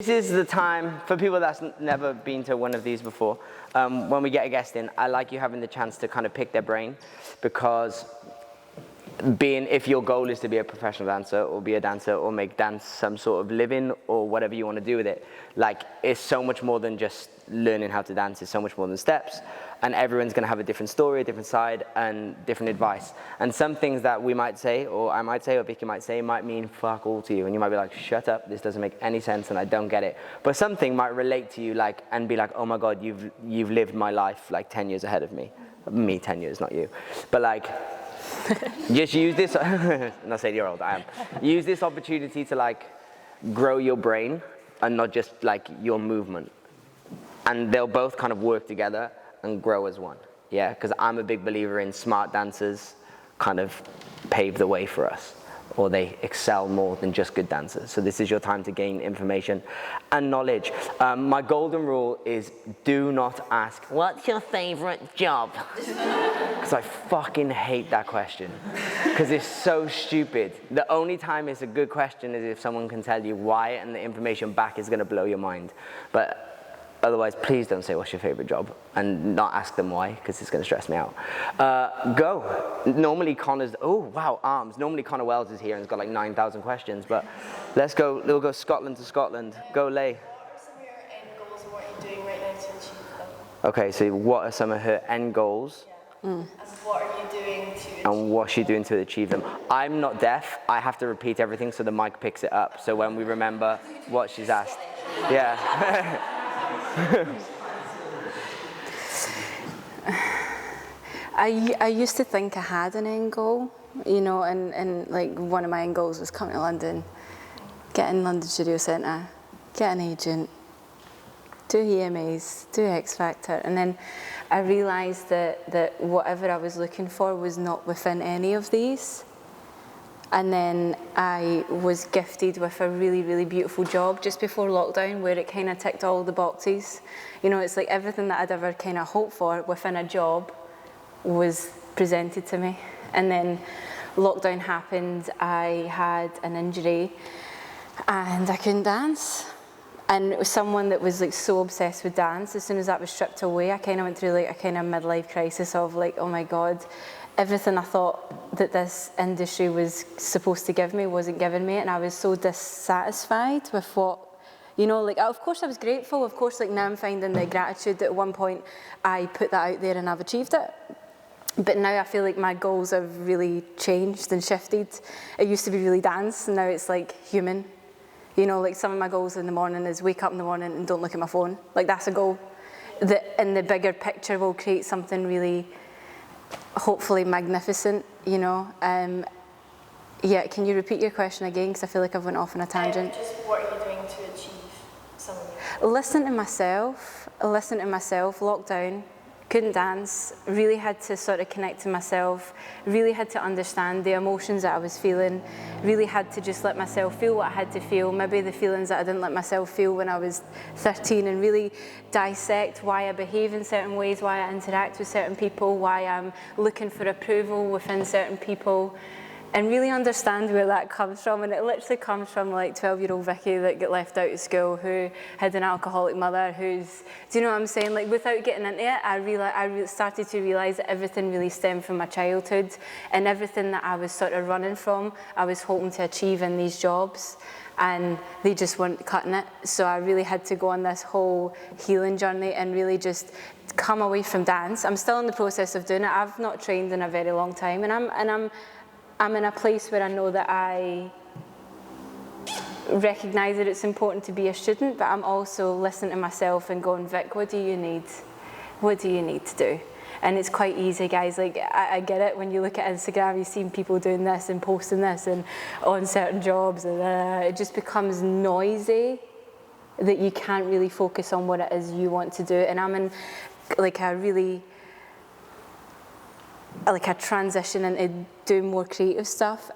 This is the time, for people that's never been to one of these before, when we get a guest in, I like you having the chance to kind of pick their brain, because if your goal is to be a professional dancer or be a dancer or make dance some sort of living or whatever you want to do with it, like, it's so much more than just learning how to dance. It's so much more than steps, and everyone's going to have a different story, a different side, and different advice. And some things that we might say, or I might say, or Vikki might say, might mean fuck all to you, and you might be like, shut up, this doesn't make any sense and I don't get it. But something might relate to you, like, and be like, oh my god, you've lived my life like 10 years ahead of me. Me 10 years, not you. But like, just use this, not say you're old, I am. Use this opportunity to like grow your brain and not just like your movement. And they'll both kind of work together and grow as one. Yeah, because I'm a big believer in smart dancers kind of pave the way for us, or they excel more than just good dancers. So this is your time to gain information and knowledge. My golden rule is do not ask, what's your favorite job? Because I fucking hate that question, because it's so stupid. The only time it's a good question is if someone can tell you why, and the information back is going to blow your mind. But otherwise, please don't say what's your favorite job, and not ask them why, because it's going to stress me out. Go. Normally Connor's, oh wow, arms. Normally Connor Wells is here and has got like 9,000 questions, but let's go, we'll go Scotland to Scotland. Go, Lay. What are some of your end goals and what are you doing right now to achieve them? Okay, so what are some of her end goals? Yeah. And what are you doing to achieve And what's she doing to achieve them? I'm not deaf. I have to repeat everything so the mic picks it up. So when we remember what she's asked. Yeah. I used to think I had an end goal, you know, and like one of my end goals was coming to London, get in London Studio Centre, get an agent, do EMAs, do X Factor, and then I realised that whatever I was looking for was not within any of these. And then I was gifted with a really, really beautiful job just before lockdown, where it kind of ticked all the boxes. You know, it's like everything that I'd ever kind of hoped for within a job was presented to me. And then lockdown happened, I had an injury and I couldn't dance. And it was someone that was like so obsessed with dance. As soon as that was stripped away, I kind of went through like a kind of midlife crisis of like, oh my God, everything I thought that this industry was supposed to give me wasn't giving me, and I was so dissatisfied with what, you know, like, of course I was grateful, of course, like now I'm finding the gratitude that at one point I put that out there and I've achieved it. But now I feel like my goals have really changed and shifted. It used to be really dance, and now it's like human. You know, like some of my goals in the morning is wake up in the morning and don't look at my phone. Like that's a goal that in the bigger picture will create something really, hopefully magnificent, you know. Yeah, can you repeat your question again, because I feel like I've went off on a tangent. Just what are you doing to achieve some of your Listen to myself, lockdown, couldn't dance, really had to sort of connect to myself, really had to understand the emotions that I was feeling, really had to just let myself feel what I had to feel, maybe the feelings that I didn't let myself feel when I was 13, and really dissect why I behave in certain ways, why I interact with certain people, why I'm looking for approval within certain people, and really understand where that comes from. And it literally comes from like 12-year-old Vikki that got left out of school, who had an alcoholic mother, who's, do you know what I'm saying? Like without getting into it, I started to realise that everything really stemmed from my childhood, and everything that I was sort of running from, I was hoping to achieve in these jobs, and they just weren't cutting it. So I really had to go on this whole healing journey and really just come away from dance. I'm still in the process of doing it. I've not trained in a very long time, and I'm in a place where I know that I recognise that it's important to be a student, but I'm also listening to myself and going, Vic, what do you need? What do you need to do? And it's quite easy, guys. Like, I get it. When you look at Instagram, you've seen people doing this and posting this and on certain jobs, and it just becomes noisy that you can't really focus on what it is you want to do. And I'm in like a transition into doing more creative stuff,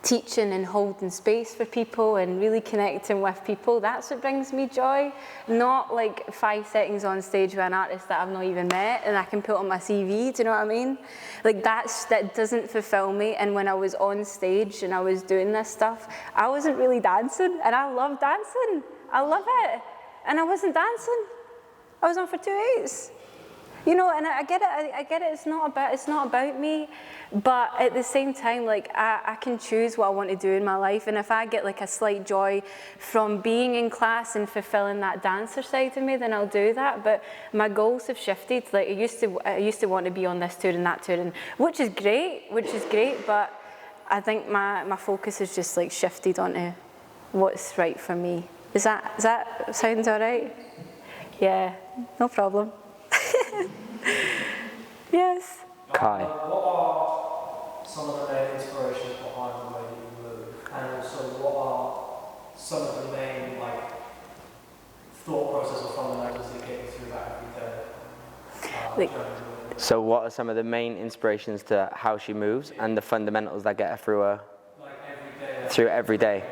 teaching and holding space for people and really connecting with people. That's what brings me joy, not like 5 seconds on stage with an artist that I've not even met and I can put on my CV, do you know what I mean? Like that doesn't fulfill me. And when I was on stage and I was doing this stuff, I wasn't really dancing, and I love dancing. I love it. And I wasn't dancing. I was on for 2 weeks. You know, and I get it, it's not about me, but at the same time, like, I can choose what I want to do in my life, and if I get like a slight joy from being in class and fulfilling that dancer side of me, then I'll do that. But my goals have shifted. Like, I used to want to be on this tour and that tour, and which is great, but I think my focus has just like shifted onto what's right for me. Does that sound all right? Yeah, no problem. Yes. Kai. What are some of the main inspirations behind the way that you move? And also, what are some of the main thought process or fundamentals that get you through that every day? So what are some of the main inspirations to how she moves and the fundamentals that get her through every day?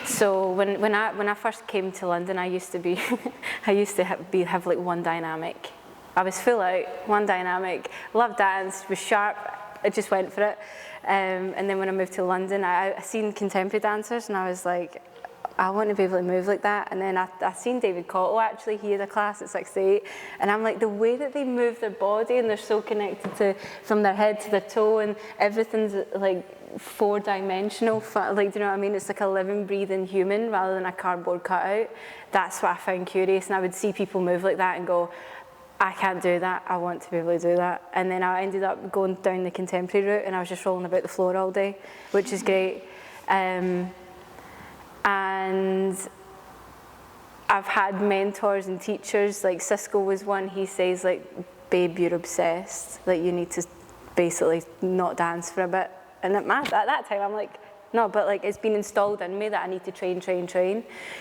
So when I first came to London, I used to have like one dynamic. I was full out, one dynamic, loved dance, was sharp, I just went for it. And then when I moved to London, I seen contemporary dancers and I was like, I want to be able to move like that. And then I seen David Cottle, actually, he had a class at 6 to 8. And I'm like, the way that they move their body and they're so connected to, from their head to their toe, and everything's like 4-dimensional, like, do you know what I mean? It's like a living, breathing human rather than a cardboard cutout. That's what I found curious. And I would see people move like that and go, I can't do that, I want to be able to do that. And then I ended up going down the contemporary route and I was just rolling about the floor all day, which is great. And I've had mentors and teachers, like Cisco was one, he says, like, babe, you're obsessed. Like, you need to basically not dance for a bit. And at that time, I'm like, no, but like, it's been installed in me that I need to train.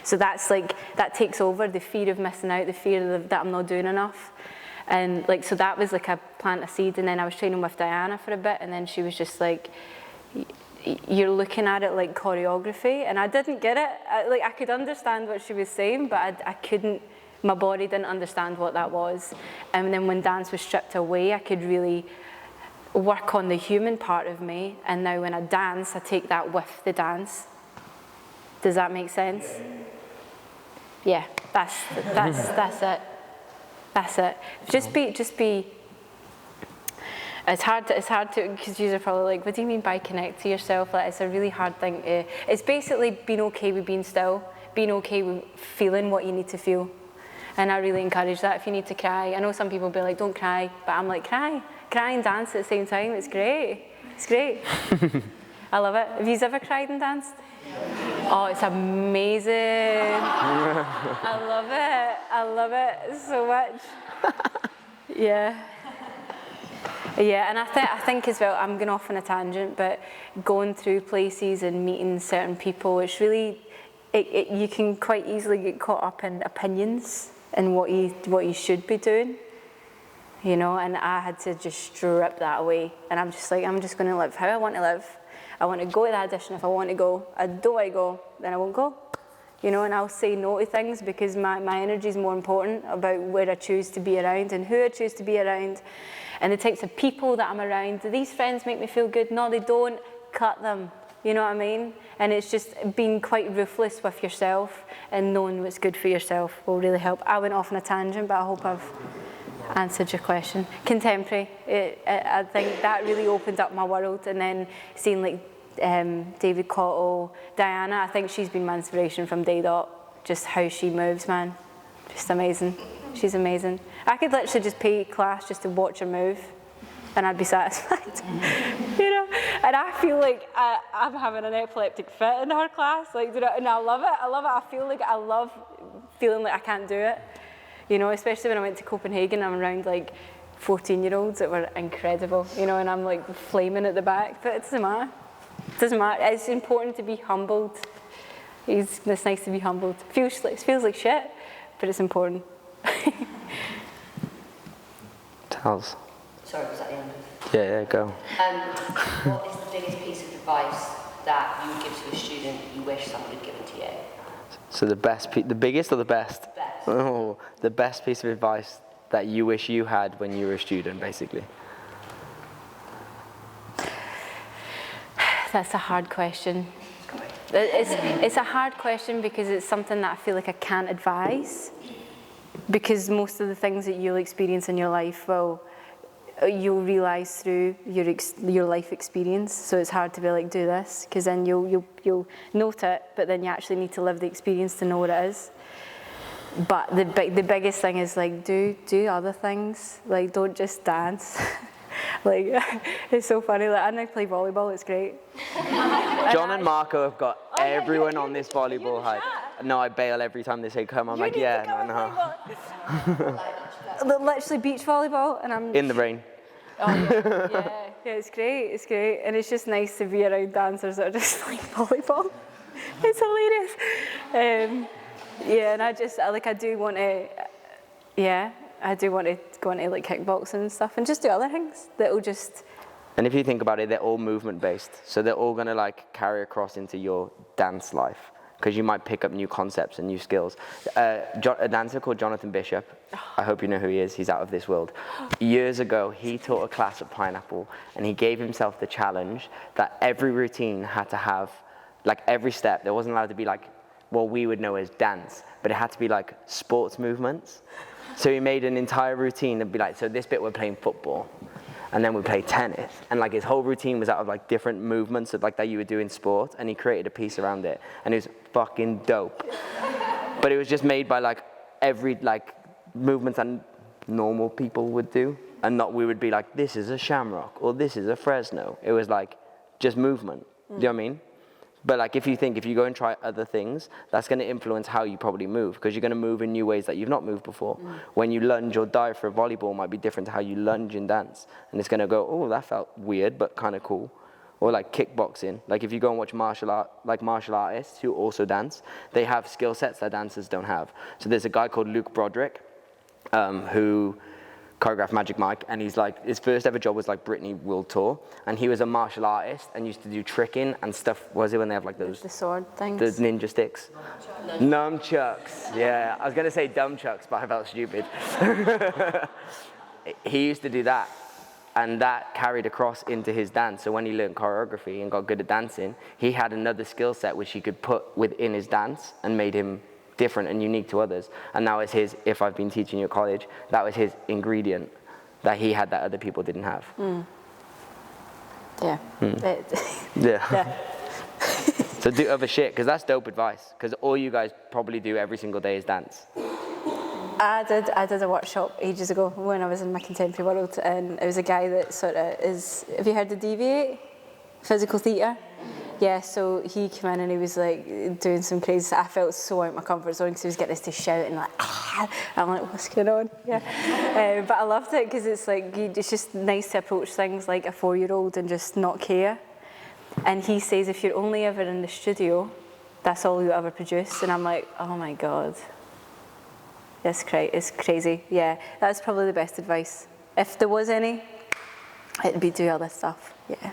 So that's like, that takes over, the fear of missing out, the fear that I'm not doing enough. And like, so that was like a plant a seed. And then I was training with Diana for a bit, and then she was just like, you're looking at it like choreography, and I didn't get it. I could understand what she was saying, but I couldn't, my body didn't understand what that was. And then when dance was stripped away, I could really work on the human part of me, and now when I dance, I take that with the dance. Does that make sense? Yeah, that's it. That's it. Just be. It's hard to, because you're probably like, what do you mean by connect to yourself? Like, it's a really hard thing to, it's basically being okay with being still, being okay with feeling what you need to feel. And I really encourage that. If you need to cry, I know some people will be like, don't cry, but I'm like, cry and dance at the same time. It's great. I love it. Have you ever cried and danced? Oh, it's amazing. I love it so much. Yeah, and I think as well, I'm going off on a tangent, but going through places and meeting certain people, it's really, you can quite easily get caught up in opinions and what you should be doing, you know, and I had to just strip that away. And I'm just like, I'm just going to live how I want to live. I want to go to the audition if I want to go. I don't want to go, then I won't go. You know, and I'll say no to things because my energy is more important about where I choose to be around and who I choose to be around and the types of people that I'm around. Do these friends make me feel good? No, they don't. Cut them. You know what I mean? And it's just being quite ruthless with yourself and knowing what's good for yourself will really help. I went off on a tangent, but I hope I've answered your question. Contemporary, I think that really opened up my world, and then seeing like David Cottle, Diana, I think she's been my inspiration from day dot. Just how she moves, man, just amazing. She's amazing. I could literally just pay class just to watch her move, and I'd be satisfied. You know, and I feel like I'm having an epileptic fit in her class, like, and I love it. I feel like I love feeling like I can't do it. You know, especially when I went to Copenhagen, I'm around like 14-year-olds that were incredible. You know, and I'm like flaming at the back, but it doesn't matter. It doesn't matter. It's important to be humbled. It's nice to be humbled. It feels like shit, but it's important. Tels. Sorry, was that the end? Yeah, go. What is the biggest piece of advice that you would give to a student you wish someone had given to you? So the biggest or the best? Best. Oh, the best piece of advice that you wish you had when you were a student, basically. That's a hard question. It's a hard question because it's something that I feel like I can't advise, because most of the things that you'll experience in your life, you'll realise through your life experience. So it's hard to be like, do this, because then you'll note it, but then you actually need to live the experience to know what it is. But the biggest thing is like, do other things. Like, don't just dance. Like, it's so funny. Like, I now play volleyball. It's great. John and Marco have got everyone on this volleyball hype. No, I bail every time they say come. I'm like, yeah, no. Literally beach volleyball, and I'm In the rain. Oh, yeah, it's great, and it's just nice to be around dancers that are just playing volleyball. It's hilarious. Yeah, and I do want to go into like kickboxing and stuff, and just do other things that'll just. And if you think about it, they're all movement based, so they're all gonna like carry across into your dance life, because you might pick up new concepts and new skills. A dancer called Jonathan Bishop, I hope you know who he is, he's out of this world. Years ago, he taught a class at Pineapple, and he gave himself the challenge that every routine had to have, like every step, there wasn't allowed to be like what we would know as dance, but it had to be like sports movements. So he made an entire routine and be like, so this bit we're playing football, and then we play tennis, and like his whole routine was out of like different movements that you would do in sport, and he created a piece around it, and it was fucking dope. But it was just made by like every like movements that normal people would do, and not we would be like, this is a shamrock or this is a Fresno. It was like just movement. Do you know what I mean? But like if you go and try other things, that's going to influence how you probably move, because you're going to move in new ways that you've not moved before. When you lunge or dive for a volleyball might be different to how you lunge in dance, and it's going to go, oh, that felt weird but kind of cool. Or like kickboxing, like if you go and watch martial artists who also dance, they have skill sets that dancers don't have. So there's a guy called Luke Broderick who choreographed Magic Mike, and he's like, his first ever job was like Britney World Tour, and he was a martial artist and used to do tricking and stuff. Was it when they have like those the sword things, the ninja sticks, nunchucks? Yeah, I was gonna say dumb chucks, but I felt stupid. He used to do that, and that carried across into his dance. So when he learned choreography and got good at dancing, he had another skill set which he could put within his dance and made him different and unique to others. And that was his, if I've been teaching you at college, that was his ingredient that he had that other people didn't have. Yeah. Yeah. So do other shit, because that's dope advice, because all you guys probably do every single day is dance. I did a workshop ages ago when I was in my contemporary world, and it was a guy that sort of is, have you heard of Deviate? Physical theatre? Yeah, so he came in and he was like doing some crazy, I felt so out of my comfort zone because he was getting us to shout and like, ah! I'm like, what's going on? Yeah. But I loved it because it's like, it's just nice to approach things like a 4-year-old and just not care. And he says, if you're only ever in the studio, that's all you ever produce. And I'm like, oh my God. It's crazy. Yeah, that's probably the best advice. If there was any, it'd be do other stuff. Yeah.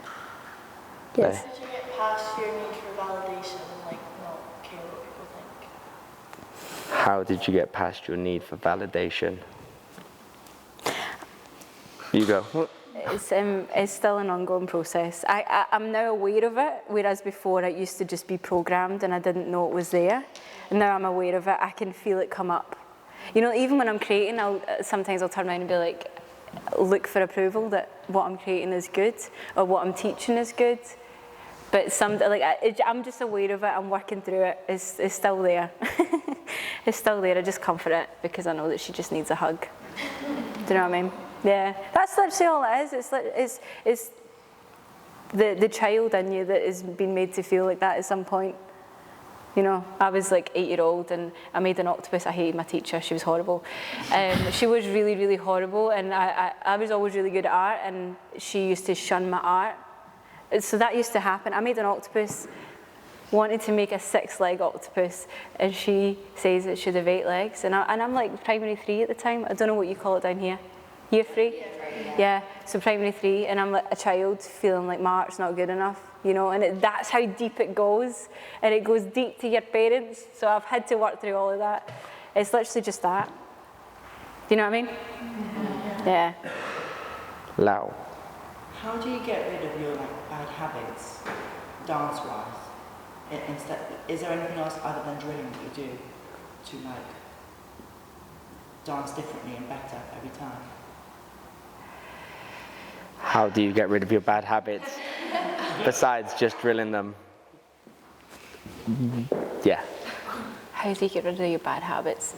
Yes. Did you get past your need for validation and like not care what people think? How did you get past your need for validation? You go. It's still an ongoing process. I'm now aware of it, whereas before it used to just be programmed and I didn't know it was there. And now I'm aware of it. I can feel it come up. You know, even when I'm creating, sometimes I'll turn around and be like, look for approval that what I'm creating is good or what I'm teaching is good. But I'm just aware of it. I'm working through it. It's still there. It's still there. I just comfort it because I know that she just needs a hug. Do you know what I mean? Yeah, that's literally all it is. It's the child in you that has been made to feel like that at some point. You know, I was like 8-year-old and I made an octopus. I hated my teacher. She was horrible. She was really, really horrible. And I was always really good at art, and she used to shun my art. So that used to happen. I made an octopus, wanted to make a 6-leg octopus, and she says it should have 8 legs. And I'm like primary 3 at the time. I don't know what you call it down here. Year 3? Yeah, so primary 3, and I'm like a child feeling like my art's not good enough, you know, and that's how deep it goes, and it goes deep to your parents, so I've had to work through all of that. It's literally just that. Do you know what I mean? Yeah. Lau. How do you get rid of your like bad habits? dance-wise? Instead, is there anything else other than drilling that you do to like dance differently and better every time? How do you get rid of your bad habits besides just drilling them? Yeah. How do you get rid of your bad habits?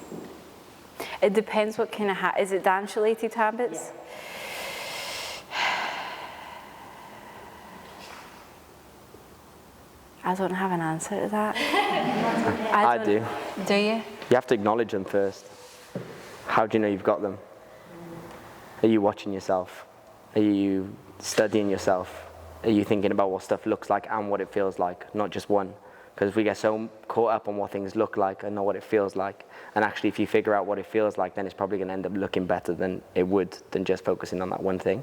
It depends what kind of is it dance-related habits? I don't have an answer to that. I do. Do you? You have to acknowledge them first. How do you know you've got them? Are you watching yourself? Are you studying yourself? Are you thinking about what stuff looks like and what it feels like, not just one? Because we get so caught up on what things look like and not what it feels like. And actually, if you figure out what it feels like, then it's probably going to end up looking better than it would than just focusing on that one thing.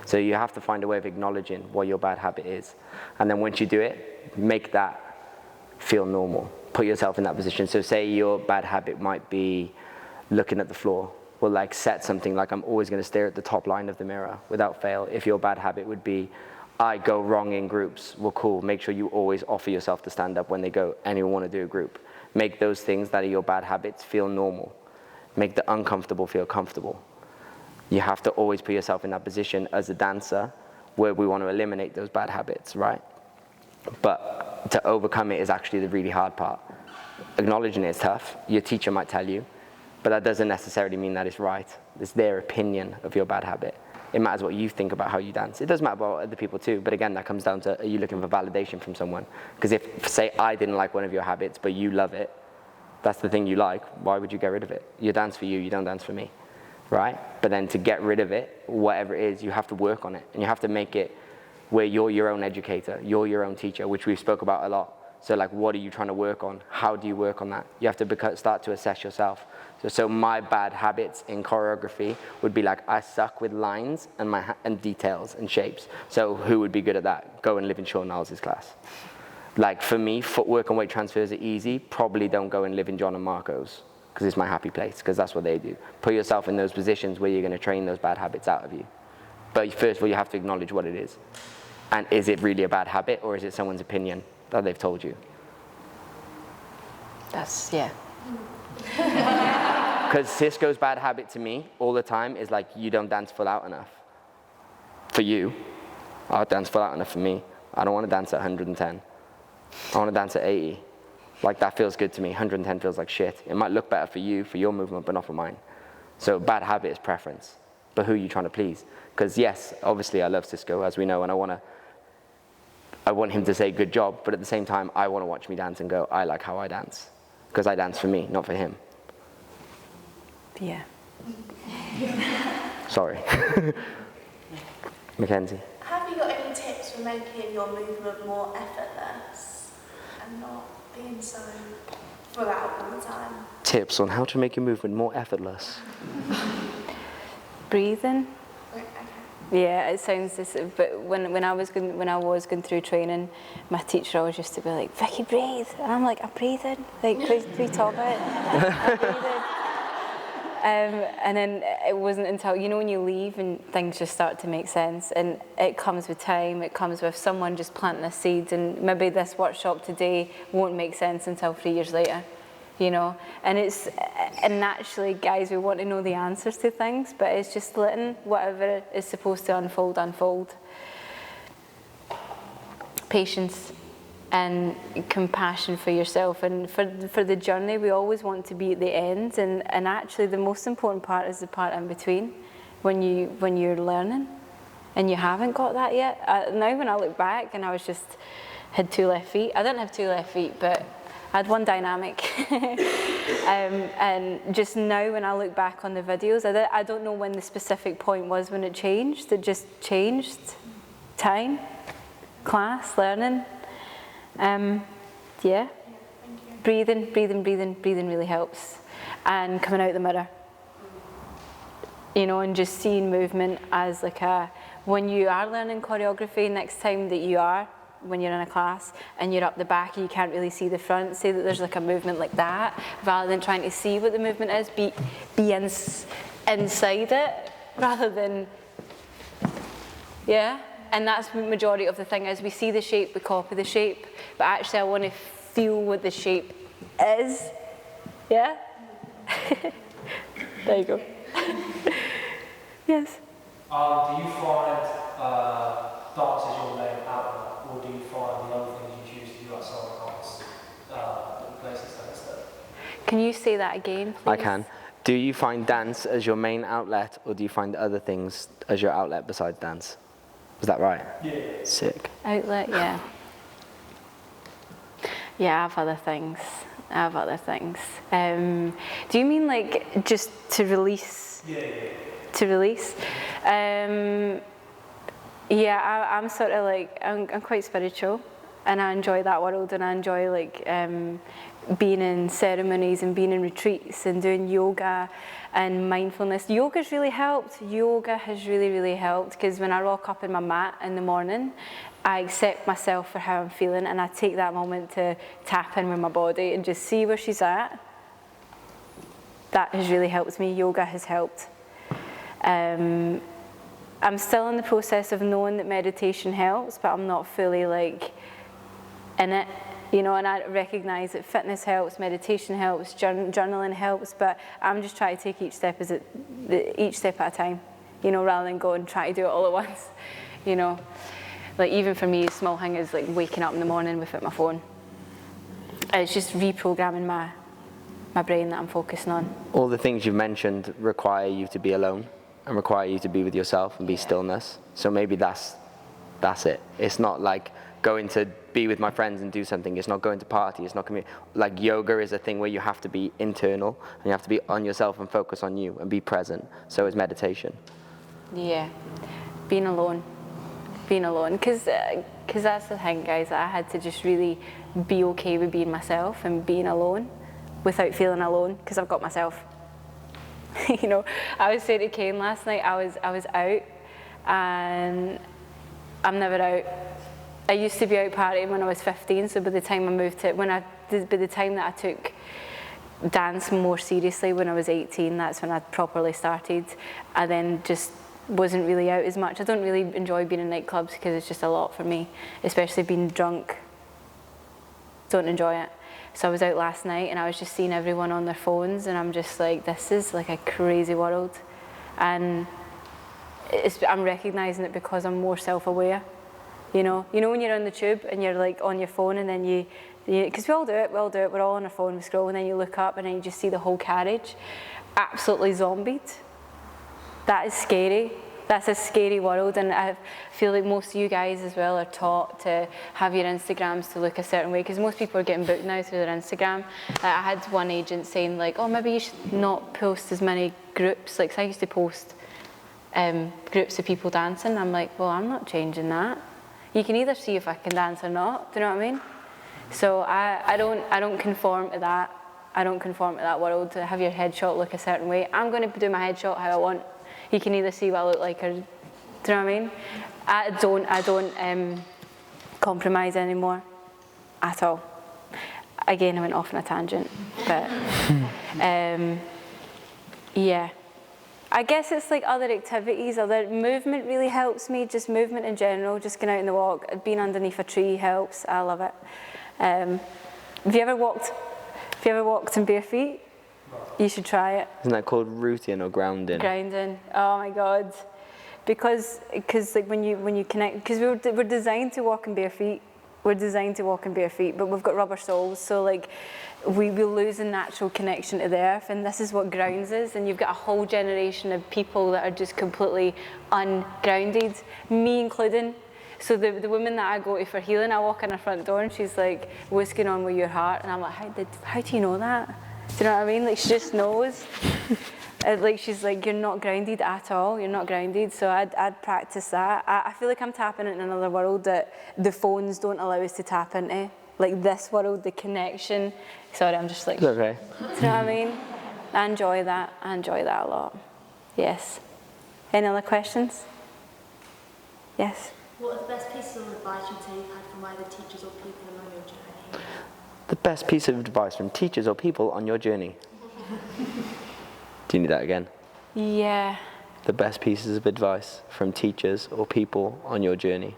So you have to find a way of acknowledging what your bad habit is. And then once you do it, make that feel normal. Put yourself in that position. So say your bad habit might be looking at the floor. Well, like set something like I'm always going to stare at the top line of the mirror without fail. If your bad habit would be I go wrong in groups, well, cool. Make sure you always offer yourself to stand up when they go, anyone want to do a group. Make those things that are your bad habits feel normal. Make the uncomfortable feel comfortable. You have to always put yourself in that position as a dancer where we want to eliminate those bad habits, right? But to overcome it is actually the really hard part. Acknowledging it is tough. Your teacher might tell you, but that doesn't necessarily mean that it's right. It's their opinion of your bad habit. It matters what you think about how you dance. It does matter about other people too, but again, that comes down to, are you looking for validation from someone? Because if, say, I didn't like one of your habits, but you love it, that's the thing you like, why would you get rid of it? You dance for you don't dance for me, right? But then to get rid of it, whatever it is, you have to work on it. And you have to make it where you're your own educator, you're your own teacher, which we've spoke about a lot. So like, what are you trying to work on? How do you work on that? You have to start to assess yourself. So my bad habits in choreography would be like, I suck with lines and details and shapes. So who would be good at that? Go and live in Sean Niles' class. Like for me, footwork and weight transfers are easy. Probably don't go and live in John and Marco's, because it's my happy place, because that's what they do. Put yourself in those positions where you're going to train those bad habits out of you. But first of all, you have to acknowledge what it is. And is it really a bad habit, or is it someone's opinion that they've told you? That's, yeah. Because Cisco's bad habit to me all the time is like, you don't dance full out enough. For you, I'll dance full out enough for me. I don't want to dance at 110. I want to dance at 80. Like that feels good to me. 110 feels like shit. It might look better for you, for your movement, but not for mine. So bad habit is preference. But who are you trying to please? Because yes, obviously I love Cisco, as we know, and I want him to say good job, but at the same time, I want to watch me dance and go, I like how I dance. Because I dance for me, not for him. Yeah. Sorry. Mackenzie. Have you got any tips for making your movement more effortless and not being so full out all the time? Tips on how to make your movement more effortless. Breathing. Okay. Yeah, it sounds this, but when I was going through training, my teacher always used to be like, Vikki, breathe. And I'm like, I'm breathing. Like, please talk about it. I'm breathing. And then it wasn't until, you know, when you leave and things just start to make sense, and it comes with time, it comes with someone just planting a seed, and maybe this workshop today won't make sense until 3 years later, you know. And naturally, guys, we want to know the answers to things, but it's just letting whatever is supposed to unfold. Patience and compassion for yourself, and for the journey. We always want to be at the end, and actually the most important part is the part in between, when you're learning and you haven't got that yet. Now when I look back, and I had 2 left feet. I didn't have 2 left feet, but I had one dynamic. And just now when I look back on the videos, I don't know when the specific point was when it changed. It just changed. Time, class, learning. Yeah. Breathing really helps. And coming out the mirror. You know, and just seeing movement as like when you are learning choreography, next time that you are, when you're in a class and you're up the back and you can't really see the front, say that there's like a movement like that, rather than trying to see what the movement is, be inside it, rather than, yeah. and that's the majority of the thing is we see the shape, we copy the shape, but actually I want to feel what the shape is. Yeah? There you go. Yes. Do you find dance is your main outlet, or do you find the other things you choose to do outside of dance that replaces that instead? Can you say that again, please? I can. Do you find dance as your main outlet, or do you find other things as your outlet besides dance? Was that right? Yeah. Sick. Outlet, yeah. Yeah, I have other things. Do you mean like just to release? Yeah. To release? Yeah, I'm sort of like, I'm quite spiritual, and I enjoy that world, and I enjoy like being in ceremonies and being in retreats and doing yoga and mindfulness. Yoga's really helped. Yoga has really helped, because when I rock up in my mat in the morning, I accept myself for how I'm feeling, and I take that moment to tap in with my body and just see where she's at. That has really helped me. Yoga has helped. I'm still in the process of knowing that meditation helps, but I'm not fully like in it, you know, and I recognise that fitness helps, meditation helps, journaling helps, but I'm just trying to take each step at a time, you know, rather than go and try to do it all at once, you know. Like even for me, a small thing is like waking up in the morning without my phone. It's just reprogramming my brain that I'm focusing on. All the things you've mentioned require you to be alone and require you to be with yourself and be stillness. So maybe that's it. It's not like going to be with my friends and do something. It's not going to party. It's not going to be like yoga is a thing where you have to be internal and you have to be on yourself and focus on you and be present. So is meditation. Yeah, being alone, because that's the thing, guys. I had to just really be okay with being myself and being alone without feeling alone, because I've got myself. You know, I was saying to Kane last night, I was out, and I'm never out. I used to be out partying when I was 15, so by the time by the time that I took dance more seriously when I was 18, that's when I properly started. I then just wasn't really out as much. I don't really enjoy being in nightclubs because it's just a lot for me, especially being drunk. Don't enjoy it. So I was out last night and I was just seeing everyone on their phones, and I'm just like, this is like a crazy world. And I'm recognising it because I'm more self-aware. You know when you're on the tube and you're like on your phone, and then because we all do it, we're all on our phone, we scroll, and then you look up and then you just see the whole carriage absolutely zombied. That is scary. That's a scary world, and I feel like most of you guys as well are taught to have your Instagrams to look a certain way, because most people are getting booked now through their Instagram. I had one agent saying like, oh, maybe you should not post as many groups. Like, so I used to post groups of people dancing. I'm like, well, I'm not changing that. You can either see if I can dance or not. Do you know what I mean? So I don't conform to that. I don't conform to that world to have your headshot look a certain way. I'm going to do my headshot how I want. You can either see what I look like or, do you know what I mean? I don't compromise anymore at all. Again, I went off on a tangent, but yeah. I guess it's like other activities, other movement really helps me, just movement in general, just going out in the walk. Being underneath a tree helps, I love it. Have you ever walked in bare feet? You should try it. Isn't that called rooting or grounding? Grounding. Oh my God. Because like when you connect, because we're designed to walk in bare feet. We're designed to walk in bare feet, but we've got rubber soles, so like we will lose a natural connection to the earth, and this is what grounds is. And you've got a whole generation of people that are just completely ungrounded, me including. So the woman that I go to for healing, I walk in her front door and she's like, what's going on with your heart? And I'm like, how do you know that? Do you know what I mean? Like, she just knows. Like, she's like, you're not grounded at all. You're not grounded. So I'd practice that. I feel like I'm tapping into another world that the phones don't allow us to tap into. Like this world, the connection. Sorry, I'm just like, It's okay. do you know what I mean? I enjoy that. I enjoy that a lot. Yes. Any other questions? Yes. What are the best pieces of advice you'd say you've had from either teachers or people along your journey? The best piece of advice from teachers or people on your journey. Do you need that again? Yeah. the best pieces of advice from teachers or people on your journey?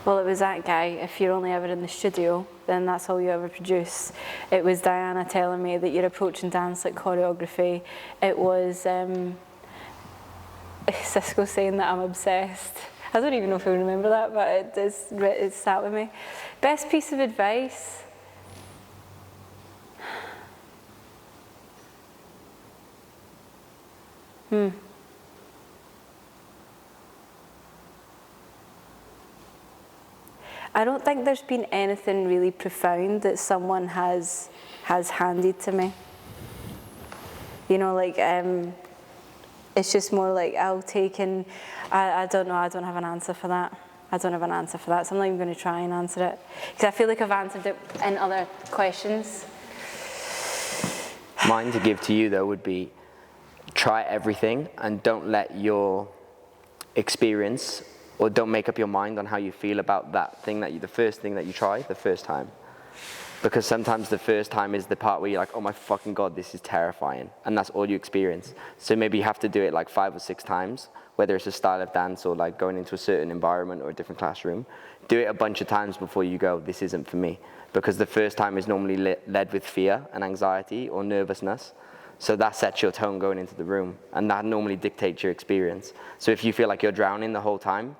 Well, it was that guy, if you're only ever in the studio, then that's all you ever produce. It was Diana telling me that you're approaching dance like choreography. It was Cisco saying that I'm obsessed. I don't even know if I remember that, but it sat with me. Best piece of advice? I don't think there's been anything really profound that someone has handed to me. You know, like, it's just more like I'll take and, I don't know, I don't have an answer for that. I don't have an answer for that, so I'm not even going to try and answer it. Because I feel like I've answered it in other questions. Mine to give to you, though, would be try everything and don't let your experience, or don't make up your mind on how you feel about that thing the first thing that you try the first time. Because sometimes the first time is the part where you're like, oh my fucking God, this is terrifying. And that's all you experience. So maybe you have to do it like 5 or 6 times, whether it's a style of dance or like going into a certain environment or a different classroom. Do it a bunch of times before you go, this isn't for me. Because the first time is normally led with fear and anxiety or nervousness. So that sets your tone going into the room. And that normally dictates your experience. So if you feel like you're drowning the whole time,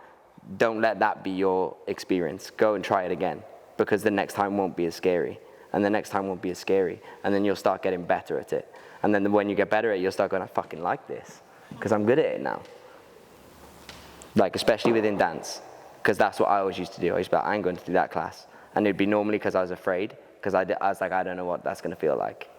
don't let that be your experience. Go and try it again. Because the next time won't be as scary. And the next time won't be as scary. And then you'll start getting better at it. And then when you get better at it, you'll start going, I fucking like this. Because I'm good at it now. Like, especially within dance. Because that's what I always used to do. I used to be like, I ain't going to do that class. And it'd be normally because I was afraid. Because I was like, I don't know what that's going to feel like.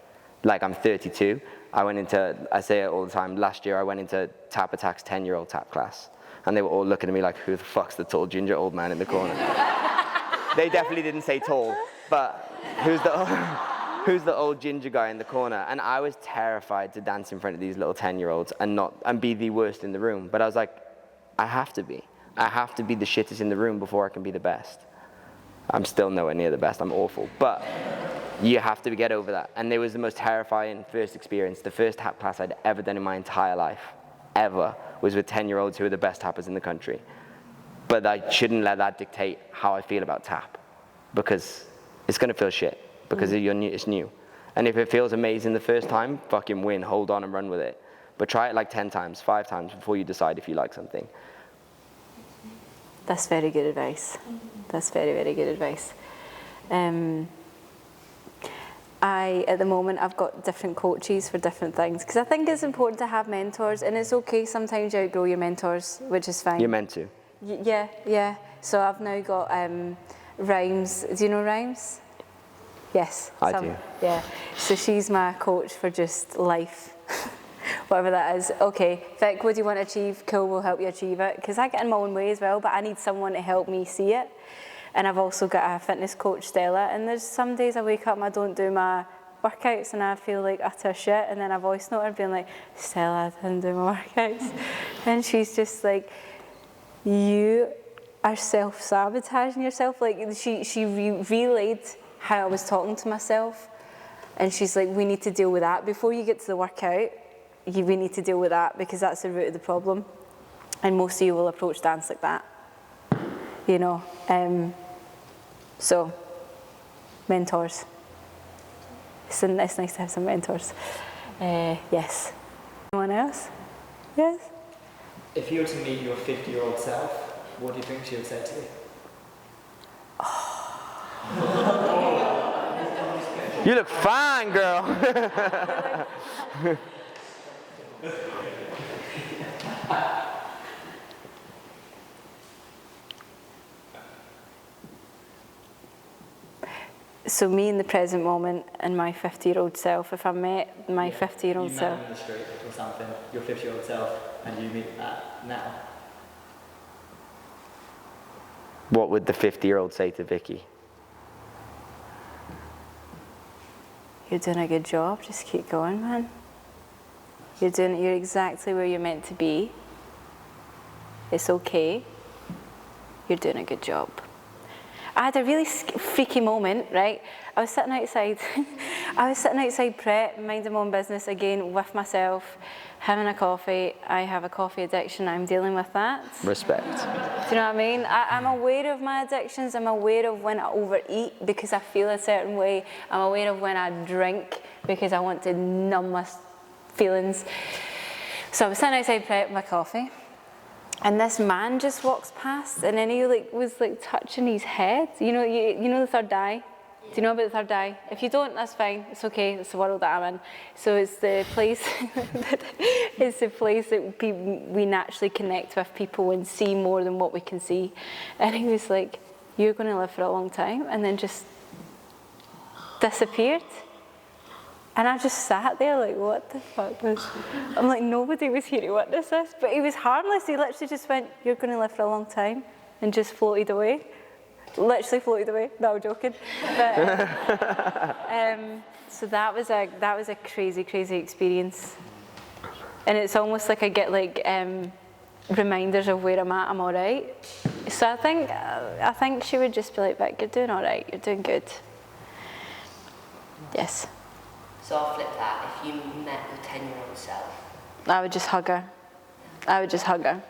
Like, I'm 32. I say it all the time, last year I went into Tap Attack's 10-year-old tap class. And they were all looking at me like, who the fuck's the tall ginger old man in the corner? They definitely didn't say tall, but who's the old ginger guy in the corner? And I was terrified to dance in front of these little 10-year-olds and be the worst in the room. But I was like, I have to be. I have to be the shittest in the room before I can be the best. I'm still nowhere near the best, I'm awful. But you have to get over that. And it was the most terrifying first experience. The first tap class I'd ever done in my entire life, ever, was with 10-year-olds who are the best tappers in the country. But I shouldn't let that dictate how I feel about tap, because it's going to feel shit, because it's new. And if it feels amazing the first time, fucking win, hold on and run with it. But try it like 10 times, 5 times before you decide if you like something. That's very good advice. That's very, very good advice. At the moment, I've got different coaches for different things, because I think it's important to have mentors, and it's okay sometimes you outgrow your mentors, which is fine. You're meant to. Yeah. So I've now got Rhymes. Do you know Rhymes? Yes. I do. Yeah. So she's my coach for just life, whatever that is. Okay, Vic, what do you want to achieve? Cool, we'll help you achieve it. Because I get in my own way as well, but I need someone to help me see it. And I've also got a fitness coach, Stella, and there's some days I wake up and I don't do my workouts and I feel like utter shit, and then I voice note her being like, Stella, I didn't do my workouts. And she's just like, you are self-sabotaging yourself. Like, she relayed how I was talking to myself, and she's like, we need to deal with that. Before you get to the workout, we need to deal with that, because that's the root of the problem. And most of you will approach dance like that, you know. So, mentors. It's nice to have some mentors. Yes. Anyone else? Yes? If you were to meet your 50-year-old self, what do you think she would say to you? You look fine, girl. So me in the present moment and my 50-year-old self, if I met my 50-year-old self. You met on the street or something, your 50-year-old self, and you meet that now. What would the 50-year-old say to Vikki? You're doing a good job, just keep going, man. You're exactly where you're meant to be. It's okay. You're doing a good job. I had a really freaky moment, right? I was sitting outside Pret, minding my own business again with myself, him and a coffee. I have a coffee addiction. I'm dealing with that. Respect. Do you know what I mean? I'm aware of my addictions. I'm aware of when I overeat because I feel a certain way. I'm aware of when I drink because I want to numb my feelings. So I was sitting outside prepping my coffee, and this man just walks past, and then he was touching his head. You know the third eye? Do you know about the third eye? If you don't, that's fine. It's okay. It's the world that I'm in. So it's the place. It's the place that we naturally connect with people and see more than what we can see. And he was like, "You're going to live for a long time," and then just disappeared. And I just sat there like, what the fuck was... I'm like, nobody was here to witness this. But he was harmless. He literally just went, "You're going to live for a long time," and just floated away. Literally floated away. No, I'm joking. But, so that was a crazy, crazy experience. And it's almost like I get reminders of where I'm at. I'm all right. So I think she would just be like, "Vic, you're doing all right. You're doing good." Yes. So I'll flip that. If you met your 10-year-old self, I would just hug her. I would just hug her.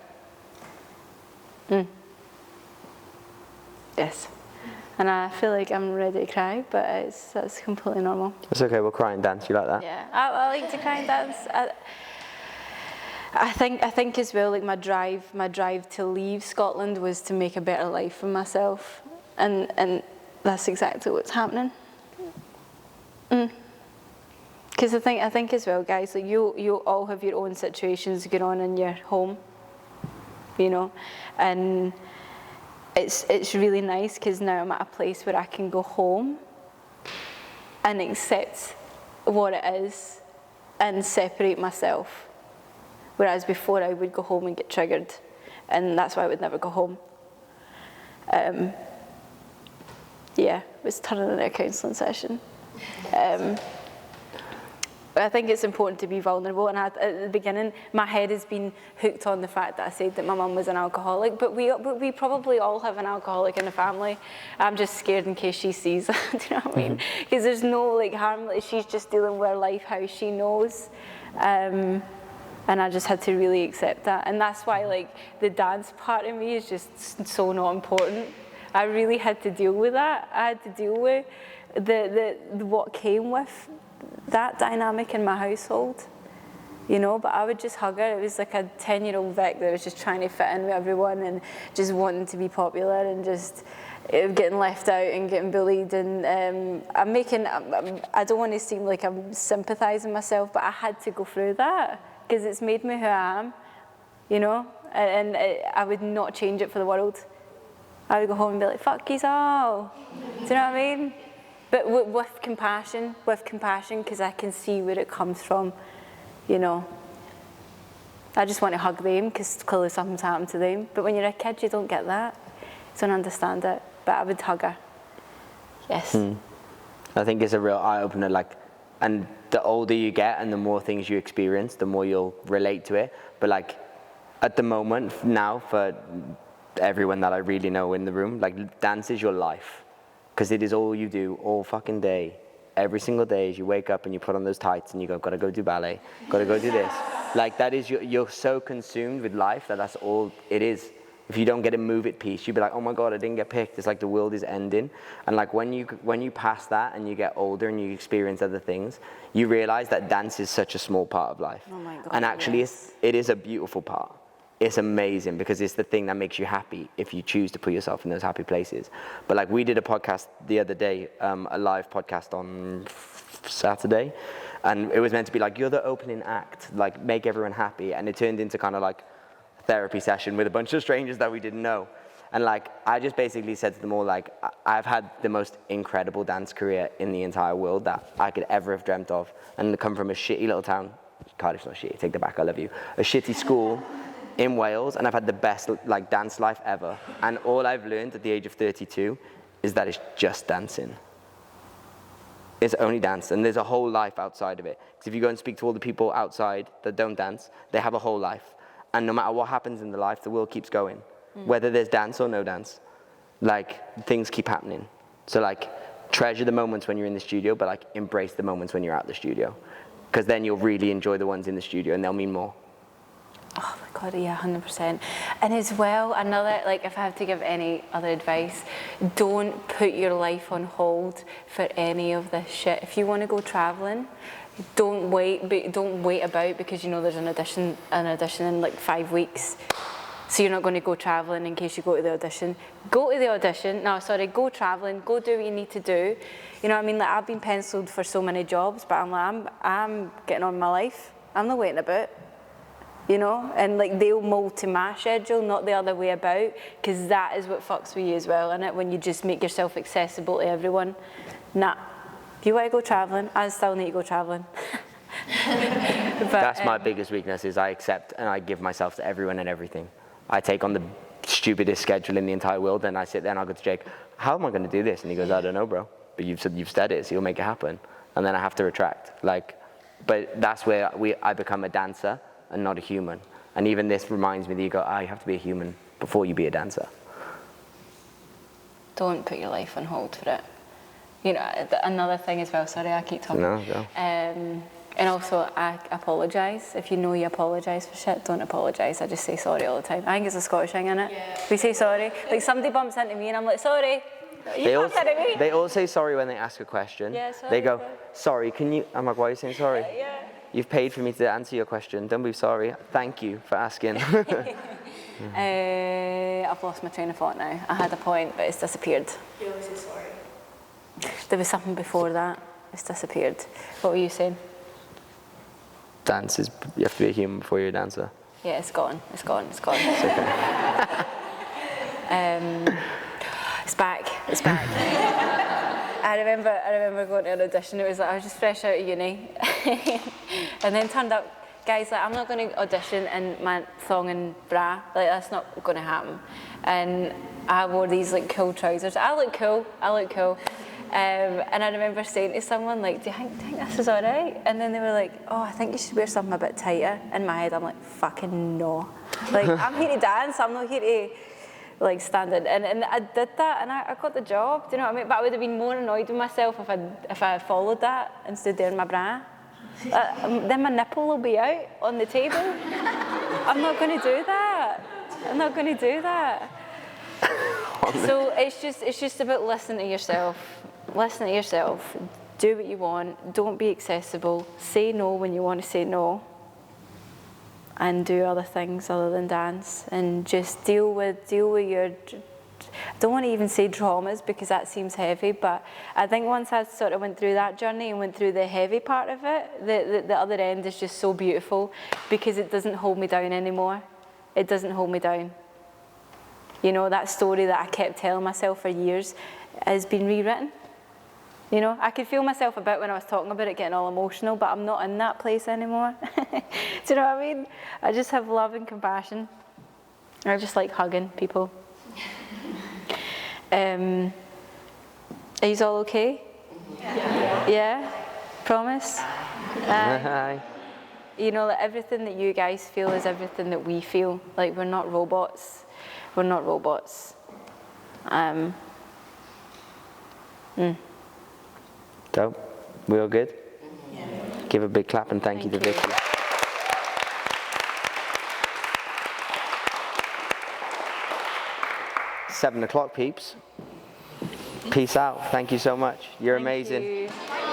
Yes. And I feel like I'm ready to cry, but that's completely normal. It's okay, we'll cry and dance. You like that? Yeah, I like to cry and dance. I think as well, like my drive to leave Scotland was to make a better life for myself, and that's exactly what's happening. Because I think as well, guys, like you all have your own situations going on in your home, you know, and it's really nice because now I'm at a place where I can go home and accept what it is and separate myself. Whereas before I would go home and get triggered, and that's why I would never go home. Yeah, it was turning into a counselling session. I think it's important to be vulnerable, and at the beginning, my head has been hooked on the fact that I said that my mum was an alcoholic, but we probably all have an alcoholic in the family. I'm just scared in case she sees that, do you know what I mean? Because there's no harm, she's just dealing with her life how she knows. And I just had to really accept that. And that's why the dance part of me is just so not important. I really had to deal with that. I had to deal with the what came with that dynamic in my household, you know, but I would just hug her. It was like a 10-year-old Vic that was just trying to fit in with everyone and just wanting to be popular and just getting left out and getting bullied. And I don't want to seem like I'm sympathising myself, but I had to go through that because it's made me who I am, you know, and I would not change it for the world. I would go home and be like, "Fuck yous all." Do you know what I mean? But with compassion, because I can see where it comes from, you know. I just want to hug them because clearly something's happened to them. But when you're a kid, you don't get that. You don't understand it. But I would hug her. Yes. I think it's a real eye-opener, and the older you get and the more things you experience, the more you'll relate to it. But at the moment now, for everyone that I really know in the room, dance is your life. Because it is all you do all fucking day. Every single day as you wake up and you put on those tights and you go, gotta go do ballet, gotta go do this. That is, you're so consumed with life that's all it is. If you don't get a move it piece, you'd be like, "Oh my God, I didn't get picked." It's like the world is ending. And when you pass that and you get older and you experience other things, you realize that dance is such a small part of life. Oh my God, and actually yes. it is a beautiful part. It's amazing because it's the thing that makes you happy if you choose to put yourself in those happy places. But we did a podcast the other day, a live podcast on Saturday, and it was meant to be you're the opening act, make everyone happy, and it turned into kind of a therapy session with a bunch of strangers that we didn't know. And I just basically said to them all, I've had the most incredible dance career in the entire world that I could ever have dreamt of, and to come from a shitty little town, Cardiff's not shitty, take that back, I love you, a shitty school in Wales, and I've had the best dance life ever. And all I've learned at the age of 32 is that it's just dancing. It's only dance, and there's a whole life outside of it. Because if you go and speak to all the people outside that don't dance, they have a whole life. And no matter what happens in the life, the world keeps going. Whether there's dance or no dance, things keep happening. So treasure the moments when you're in the studio, but embrace the moments when you're out the studio. because then you'll really enjoy the ones in the studio and they'll mean more. Oh my God, yeah, 100%. And as well, another, like if I have to give any other advice, don't put your life on hold for any of this shit. If you want to go traveling, don't wait about because you know there's an audition in like 5 weeks. So you're not going to go traveling in case you go to the audition. Go to the audition, go traveling, go do what you need to do. You know what I mean? Like I've been penciled for so many jobs, but I'm getting on with my life. I'm not waiting about. You know, and like they'll mold to my schedule, not the other way about, because that is what fucks with you as well, isn't it? When you just make yourself accessible to everyone. Nah, if you want to go travelling, I still need to go travelling. That's my biggest weakness, is I accept and I give myself to everyone and everything. I take on the stupidest schedule in the entire world, and I sit there and I go to Jake, how am I going to do this? And he goes, I don't know, bro, but you've said it, so you'll make it happen. And then I have to retract. But that's where I become a dancer and not a human. And even this reminds me that you go, you have to be a human before you be a dancer. Don't put your life on hold for it. You know, another thing as well, sorry, I keep talking. No, go. And also, I apologise. If you know you apologise for shit, don't apologise. I just say sorry all the time. I think it's a Scottish thing, innit? Yeah. We say sorry. Like somebody bumps into me and I'm like, sorry. They all say sorry when they ask a question. Yeah, sorry, they go, sorry, can you? I'm like, why are you saying sorry? Yeah. You've paid for me to answer your question. Don't be sorry. Thank you for asking. I've lost my train of thought now. I had a point, but it's disappeared. You always say sorry. There was something before that. It's disappeared. What were you saying? Dance is, you have to be a human before you're a dancer. Yeah, it's gone. It's gone. It's okay. It's back. It's back. I remember going to an audition. It was like I was just fresh out of uni, and then turned up. Guys, like I'm not going to audition in my thong and bra. Like that's not going to happen. And I wore these like cool trousers. I look cool. And I remember saying to someone like, "Do you think this is all right?" And then they were like, "Oh, I think you should wear something a bit tighter." In my head, I'm like, "Fucking no!" Like I'm here to dance. I'm not here to like standing. And I did that, and I got the job. Do you know what I mean? But I would have been more annoyed with myself if I had followed that and stood there in my bra. Then my nipple will be out on the table. I'm not going to do that. So it's just about listening to yourself. Listen to yourself. Do what you want. Don't be accessible. Say no when you want to say no. And do other things other than dance. And just deal with your. I don't want to even say traumas because that seems heavy, but I think once I sort of went through that journey and went through the heavy part of it, the other end is just so beautiful because it doesn't hold me down anymore. It doesn't hold me down. You know, that story that I kept telling myself for years has been rewritten. You know, I could feel myself a bit when I was talking about it, getting all emotional, but I'm not in that place anymore. Do you know what I mean? I just have love and compassion. I just like hugging people. Are you all okay? Yeah? Promise? You know, like everything that you guys feel is everything that we feel. Like we're not robots. We're not robots. Dope. We all good? Yeah. Give a big clap and thank you to Vikki. $7 o'clock, peeps. Peace out. Thank you so much. You're amazing. Thank you.